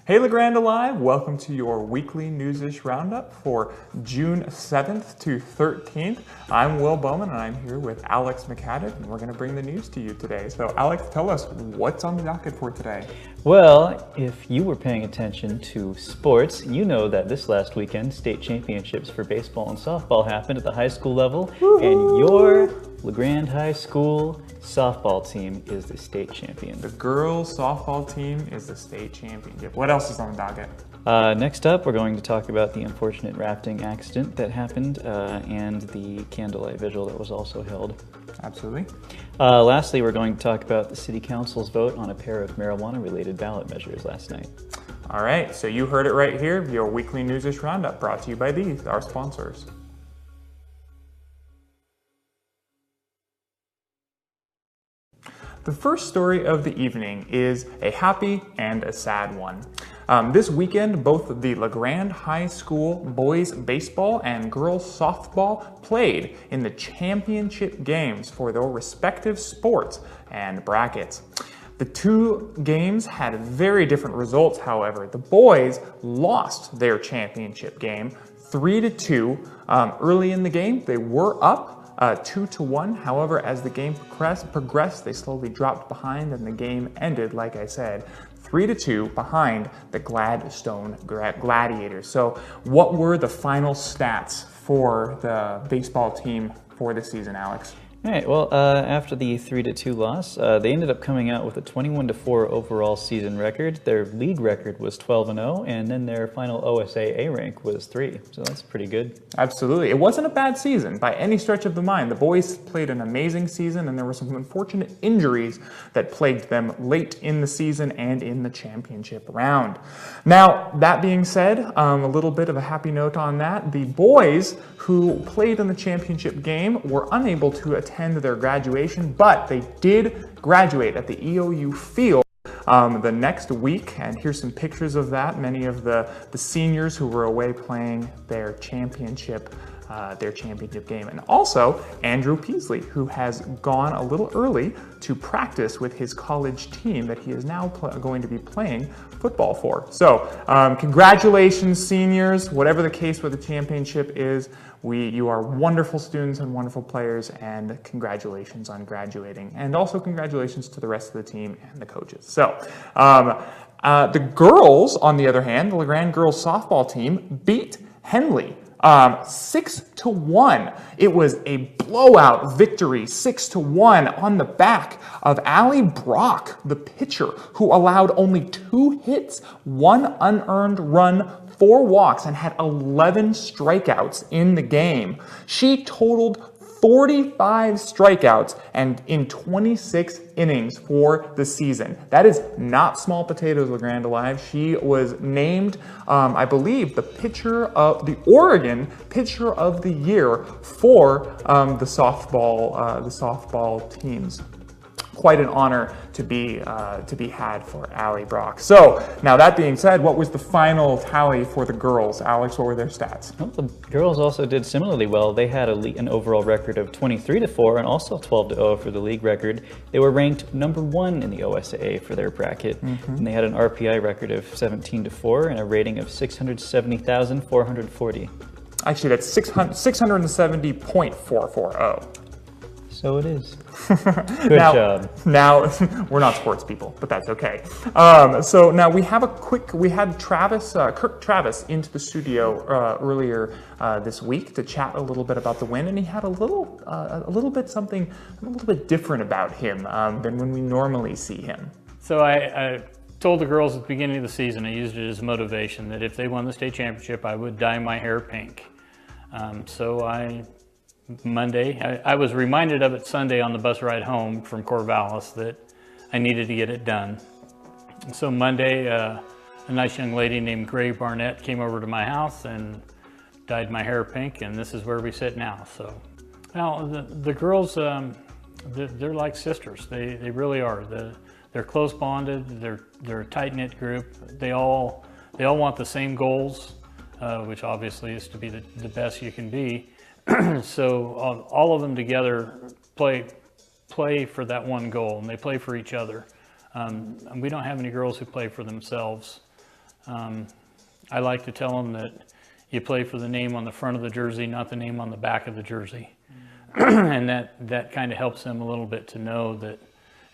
Hey LeGrand Alive, welcome to your weekly Newsish Roundup for June 7th to 13th. I'm Will Bowman and I'm here with Alex McCadden and we're going to bring the news to you today. So Alex, tell us what's on the docket for today. Well, if you were paying attention to sports, you know that this last weekend state championships for baseball and softball happened at the high school level. Woo-hoo! And your LeGrand High School softball team is the state champion. The girls softball team is the state championship. What else is on the docket? Next up, we're going to talk about the unfortunate rafting accident that happened and the candlelight vigil that was also held. Absolutely. Lastly, we're going to talk about the City Council's vote on a pair of marijuana-related ballot measures last night. All right, so you heard it right here, your weekly Newsish Roundup brought to you by these, our sponsors. The first story of the evening is a happy and a sad one. This weekend, both the LeGrand High School boys baseball and girls softball played in the championship games for their respective sports and brackets. The two games had very different results, however. The boys lost their championship game 3-2. Early in the game, they were up 2-1. However, as the game progressed, they slowly dropped behind and the game ended, like I said, 3-2 behind the Gladstone Gladiators. So what were the final stats for the baseball team for this season, Alex? All right, well, after the 3-2 loss, they ended up coming out with a 21-4 overall season record. Their league record was 12-0, and then their final OSAA rank was 3, so that's pretty good. Absolutely. It wasn't a bad season by any stretch of the mind. The boys played an amazing season, and there were some unfortunate injuries that plagued them late in the season and in the championship round. Now, that being said, a little bit of a happy note on that. The boys who played in the championship game were unable to attend their graduation, but they did graduate at the EOU field the next week, and here's some pictures of that. Many of the seniors who were away playing their championship game, and also Andrew Peasley, who has gone a little early to practice with his college team that he is now going to be playing football for. So congratulations, seniors. Whatever the case with the championship is, you are wonderful students and wonderful players, and congratulations on graduating. And also congratulations to the rest of the team and the coaches. So the girls, on the other hand, the LeGrand girls softball team beat Henley 6-1. It was a blowout victory, 6-1, on the back of Allie Brock, the pitcher, who allowed only 2 hits, 1 unearned run, 4 walks, and had 11 strikeouts in the game. She totaled 45 strikeouts and in 26 innings for the season. That is not small potatoes, LeGrand Alive. She was named, I believe, the Oregon Pitcher of the Year for the softball teams. Quite an honor to be had for Allie Brock. So now that being said, what was the final tally for the girls? Alex, what were their stats? Well, the girls also did similarly well. They had an overall record of 23-4 and also 12-0 for the league record. They were ranked number 1 in the OSAA for their bracket, and they had an RPI record of 17-4 and a rating of 670,440. Actually, that's 670.440. So it is. Good job. Now, we're not sports people, but that's okay. So now we had Kirk Travis into the studio earlier this week to chat a little bit about the win, and he had a little bit different about him than when we normally see him. So I told the girls at the beginning of the season, I used it as motivation, that if they won the state championship, I would dye my hair pink. Monday, I was reminded of it Sunday on the bus ride home from Corvallis that I needed to get it done. So Monday, a nice young lady named Gray Barnett came over to my house and dyed my hair pink, and this is where we sit now. So now the girls, they're like sisters. They really are. They're close bonded. They're a tight-knit group. They all want the same goals, which obviously is to be the best you can be. So all of them together play for that one goal, and they play for each other. And we don't have any girls who play for themselves. I like to tell them that you play for the name on the front of the jersey, not the name on the back of the jersey. And that kind of helps them a little bit to know that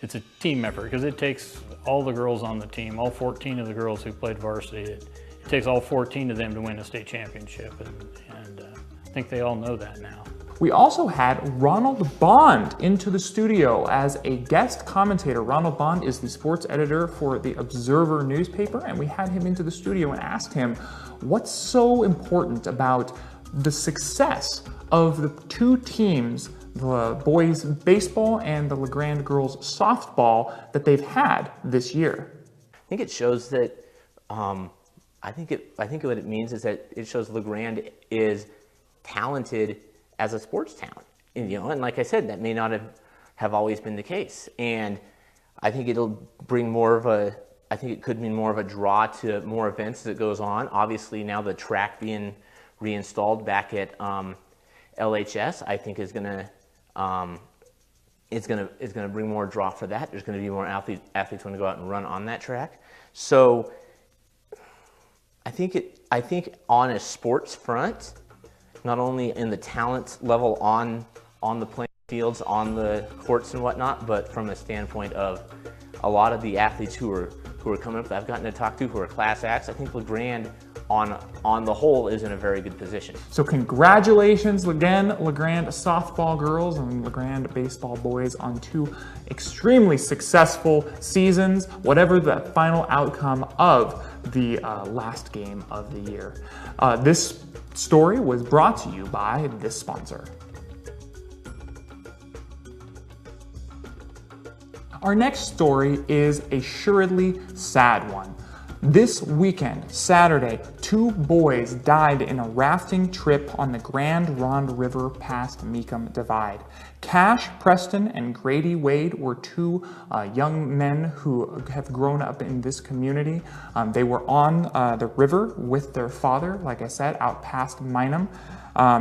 it's a team effort, because it takes all the girls on the team, all 14 of the girls who played varsity, it takes all 14 of them to win a state championship, and I think they all know that now. We also had Ronald Bond into the studio as a guest commentator. Ronald Bond is the sports editor for the Observer newspaper, and we had him into the studio and asked him what's so important about the success of the two teams, the boys baseball and the LeGrand girls softball, that they've had this year. I think it shows that, I think what it means is that it shows LeGrand is talented as a sports town. And, and like I said, that may not have always been the case. And I think it'll bring more of a, I think it could mean more of a draw to more events as it goes on. Obviously now the track being reinstalled back at LHS, I think is gonna bring more draw for that. There's gonna be more athletes want to go out and run on that track. So I think on a sports front, not only in the talent level on the playing fields, on the courts and whatnot, but from a standpoint of a lot of the athletes who are coming up that I've gotten to talk to, who are class acts, I think LeGrand on the whole is in a very good position. So congratulations again, LeGrand softball girls and LeGrand baseball boys, on two extremely successful seasons, whatever the final outcome of the last game of the year. This story was brought to you by this sponsor. Our next story is assuredly sad one. This weekend, Saturday, two boys died in a rafting trip on the Grand Ronde River past Meekum Divide. Cash Preston and Grady Wade were two young men who have grown up in this community. They were on the river with their father, like I said, out past Minam.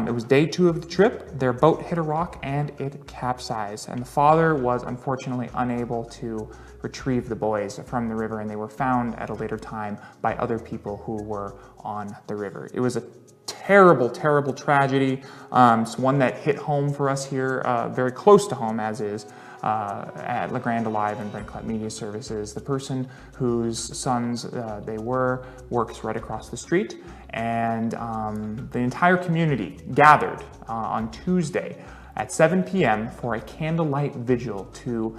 It was day 2 of the trip. Their boat hit a rock and it capsized. And the father was unfortunately unable to retrieve the boys from the river, and they were found at a later time by other people who were on the river. It was a terrible, terrible tragedy. It's one that hit home for us here, very close to home, as is at LeGrand Alive and Brent Clapp Media Services. The person whose sons they were works right across the street, and the entire community gathered on Tuesday at 7 p.m. for a candlelight vigil to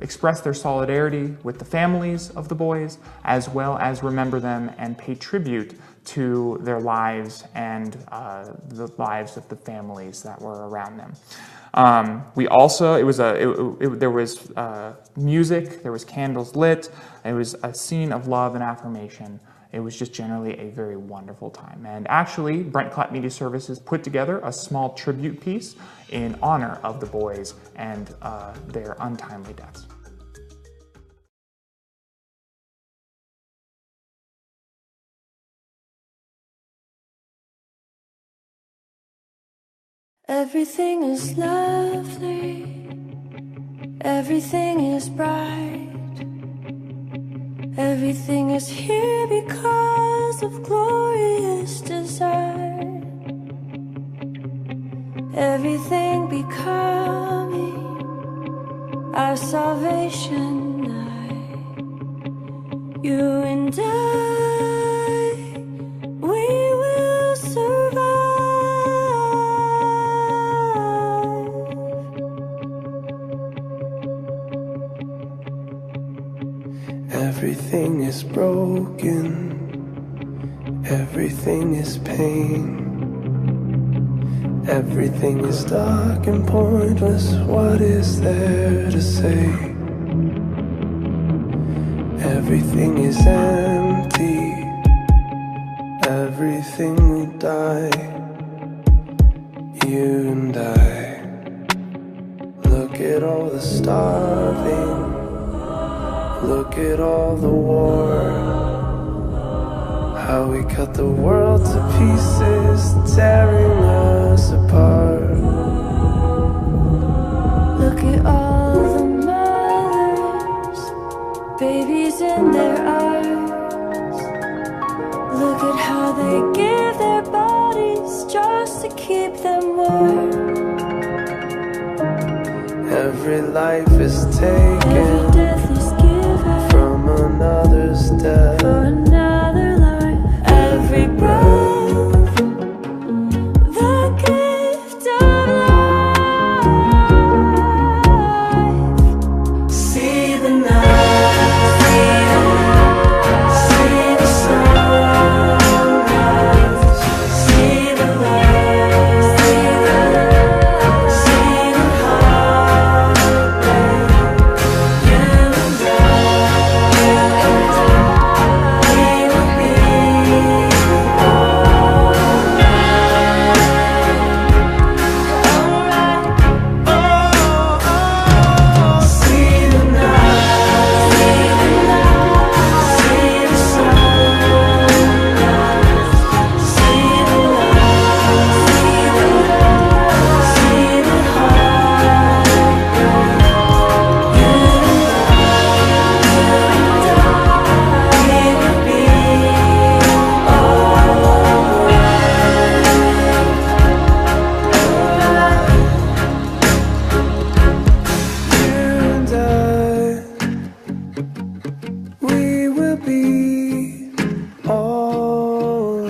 express their solidarity with the families of the boys, as well as remember them and pay tribute to their lives and the lives of the families that were around them. There was music, there was candles lit, it was a scene of love and affirmation. It was just generally a very wonderful time. And actually, Brent Clapp Media Services put together a small tribute piece in honor of the boys and their untimely deaths. Everything is lovely, everything is bright, everything is here because of glorious desire, everything becoming our salvation night. You and I, we will survive. Everything is broken, everything is pain, everything is dark and pointless. What is there to say? Everything is empty, everything will die. You and I, look at all the starving, look at all the war, how we cut the world to pieces, tearing us apart. Look at all the mothers, babies in their arms, Look at how they give their bodies just to keep them warm. Every life is Every taken death is given from another's death. for another life. Every breath, the gift of life. See the night, see the sunrise, see the light, see the heartbreak. You and I, we will be alright. See the night, see the sunrise, see the light, see the heartbreak. You and I will be You and I, we will be alright.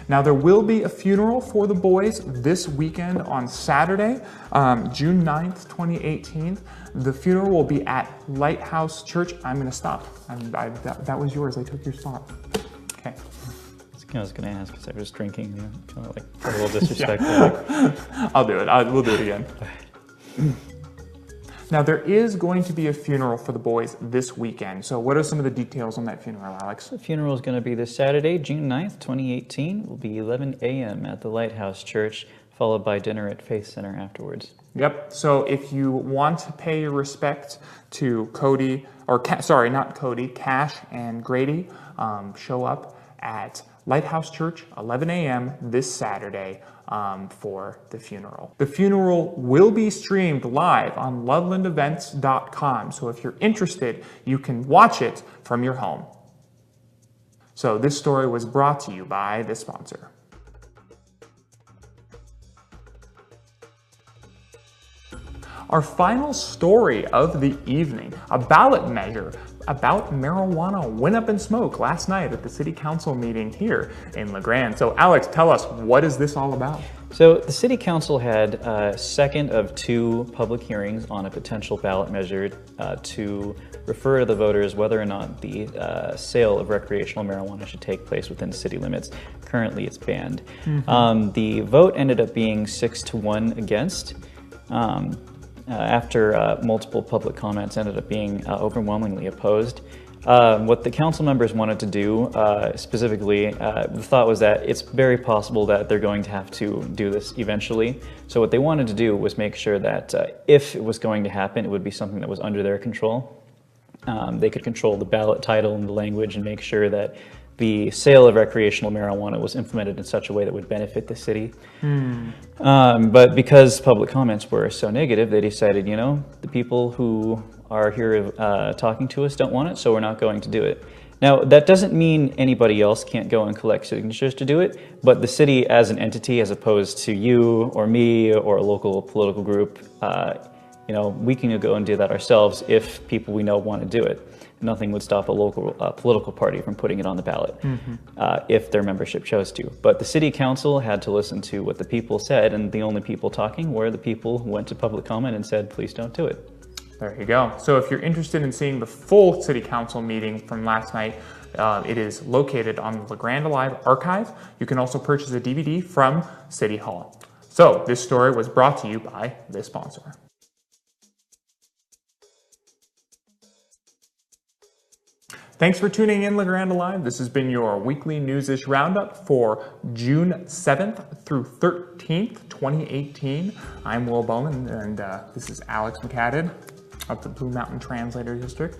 Now, there will be a funeral for the boys this weekend on Saturday, June 9th, 2018. The funeral will be at Lighthouse Church. I'm going to stop. That was yours. I took your spot. Okay. I was going to ask because I was drinking, kind of like a little disrespectful. I'll do it. We'll do it again. Now, there is going to be a funeral for the boys this weekend. So what are some of the details on that funeral, Alex? The funeral is going to be this Saturday, June 9th, 2018. It will be 11 a.m. at the Lighthouse Church, followed by dinner at Faith Center afterwards. Yep. So if you want to pay your respect to Cody, not Cody, Cash and Grady, show up at Lighthouse Church, 11 a.m. this Saturday for the funeral. The funeral will be streamed live on lovelandevents.com. So if you're interested, you can watch it from your home. So this story was brought to you by this sponsor. Our final story of the evening, a ballot measure about marijuana went up in smoke last night at the city council meeting here in LeGrand. So Alex, tell us, what is this all about? So the city council had a second of two public hearings on a potential ballot measure to refer to the voters whether or not the sale of recreational marijuana should take place within city limits. Currently it's banned. The vote ended up being 6-1 against. After multiple public comments ended up being overwhelmingly opposed. What the council members wanted to do, specifically, the thought was that it's very possible that they're going to have to do this eventually. So what they wanted to do was make sure that if it was going to happen, it would be something that was under their control. They could control the ballot title and the language and make sure that the sale of recreational marijuana was implemented in such a way that would benefit the city. But because public comments were so negative, they decided, the people who are here talking to us don't want it, so we're not going to do it. Now, that doesn't mean anybody else can't go and collect signatures to do it, but the city as an entity, as opposed to you or me or a local political group, we can go and do that ourselves if people we know want to do it. Nothing would stop a local political party from putting it on the ballot if their membership chose to. But the city council had to listen to what the people said, and the only people talking were the people who went to public comment and said, please don't do it. There you go. So if you're interested in seeing the full city council meeting from last night, it is located on the LeGrand Alive archive. You can also purchase a DVD from City Hall. So this story was brought to you by this sponsor. Thanks for tuning in, LeGrand Alive. This has been your weekly Newsish Roundup for June 7th through 13th, 2018. I'm Will Bowman, and this is Alex McCadden of the Blue Mountain Translator District.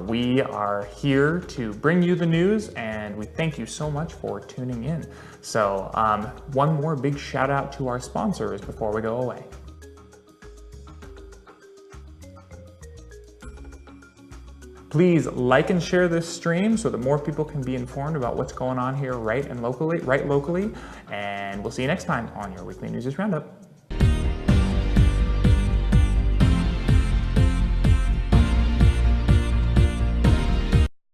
We are here to bring you the news, and we thank you so much for tuning in. So one more big shout out to our sponsors before we go away. Please like and share this stream so that more people can be informed about what's going on here right locally. And we'll see you next time on your weekly Newsish Roundup.